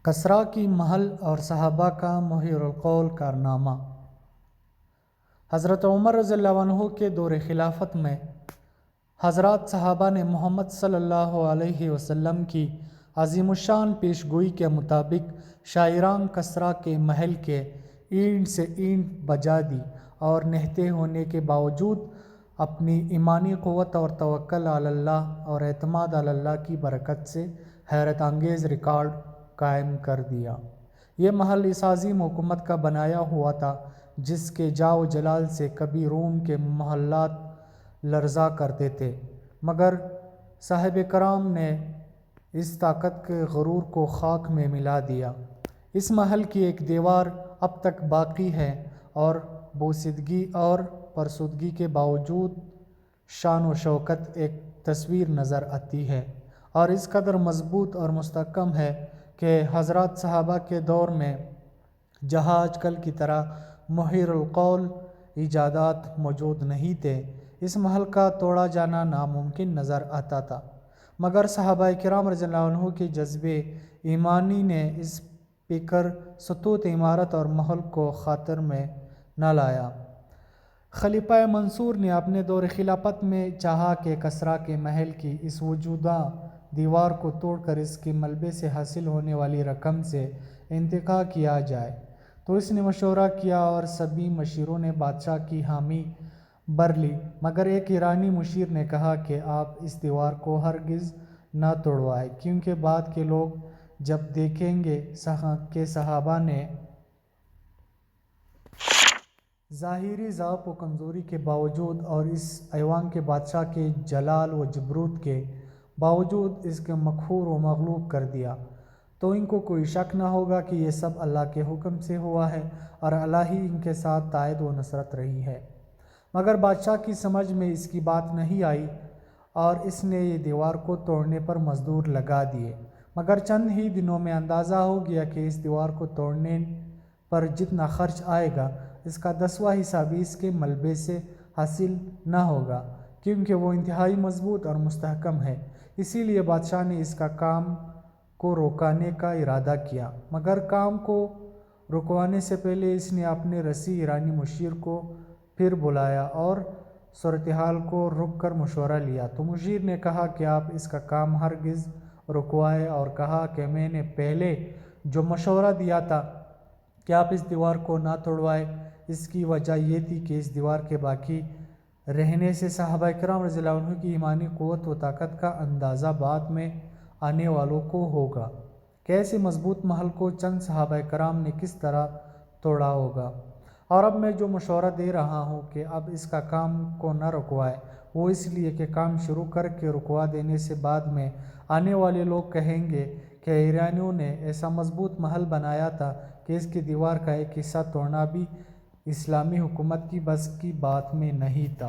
کسریٰ کی محل اور صحابہ کا محیر القول کارنامہ۔ حضرت عمر رضی اللہ عنہ کے دور خلافت میں حضرات صحابہ نے محمد صلی اللہ علیہ وسلم کی عظیم الشان پیش گوئی کے مطابق شاعران کسریٰ کے محل کے اینٹ سے اینٹ بجا دی اور نہتے ہونے کے باوجود اپنی ایمانی قوت اور توکل علی اللہ اور اعتماد علی اللہ کی برکت سے حیرت انگیز ریکارڈ قائم کر دیا۔ یہ محل اس عظیم حکومت کا بنایا ہوا تھا جس کے جاہ و جلال سے کبھی روم کے محلات لرزا کرتے تھے، مگر صحابہ کرام نے اس طاقت کے غرور کو خاک میں ملا دیا۔ اس محل کی ایک دیوار اب تک باقی ہے اور بوسیدگی اور فرسودگی کے باوجود شان و شوکت ایک تصویر نظر آتی ہے، اور اس قدر مضبوط اور مستحکم ہے کہ حضرات صحابہ کے دور میں جہاں آج کل کی طرح محیر القول ایجادات موجود نہیں تھے، اس محل کا توڑا جانا ناممکن نظر آتا تھا، مگر صحابہ کرام رضی اللہ عنہ کے جذبے ایمانی نے اس پیکر ستوت عمارت اور محل کو خاطر میں نہ لایا۔ خلیفہ منصور نے اپنے دور خلافت میں چاہا کہ کسریٰ کے محل کی اس وجودہ دیوار کو توڑ کر اس کے ملبے سے حاصل ہونے والی رقم سے انتفاع کیا جائے، تو اس نے مشورہ کیا اور سبھی مشیروں نے بادشاہ کی حامی بھر لی، مگر ایک ایرانی مشیر نے کہا کہ آپ اس دیوار کو ہرگز نہ توڑوائیں، کیونکہ بعد کے لوگ جب دیکھیں گے کہ صحابہ نے ظاہری ضعف و کمزوری کے باوجود اور اس ایوان کے بادشاہ کے جلال و جبروت کے باوجود اس کے مقہور و مغلوب کر دیا، تو ان کو کوئی شک نہ ہوگا کہ یہ سب اللہ کے حکم سے ہوا ہے اور اللہ ہی ان کے ساتھ تائید و نصرت رہی ہے۔ مگر بادشاہ کی سمجھ میں اس کی بات نہیں آئی اور اس نے یہ دیوار کو توڑنے پر مزدور لگا دیے، مگر چند ہی دنوں میں اندازہ ہو گیا کہ اس دیوار کو توڑنے پر جتنا خرچ آئے گا اس کا 10واں حصہ بھی اس کے ملبے سے حاصل نہ ہوگا، کیونکہ وہ انتہائی مضبوط اور مستحکم ہے۔ اسی لیے بادشاہ نے اس کا کام کو روکانے کا ارادہ کیا، مگر کام کو رکوانے سے پہلے اس نے اپنے رسی ایرانی مشیر کو پھر بلایا اور صورتحال کو رک کر مشورہ لیا، تو مشیر نے کہا کہ آپ اس کا کام ہرگز رکوائیں، اور کہا کہ میں نے پہلے جو مشورہ دیا تھا کہ آپ اس دیوار کو نہ توڑوائیں، اس کی وجہ یہ تھی کہ اس دیوار کے باقی رہنے سے صحابہ کرام رضی اللہ عنہ کی ایمانی قوت و طاقت کا اندازہ بعد میں آنے والوں کو ہوگا کہ ایسے مضبوط محل کو چند صحابہ کرام نے کس طرح توڑا ہوگا۔ اور اب میں جو مشورہ دے رہا ہوں کہ اب اس کا کام کو نہ رکوائے، وہ اس لیے کہ کام شروع کر کے رکوا دینے سے بعد میں آنے والے لوگ کہیں گے کہ ایرانیوں نے ایسا مضبوط محل بنایا تھا کہ اس کی دیوار کا ایک حصہ توڑنا بھی اسلامی حکومت کی بس کی بات میں نہیں تھا۔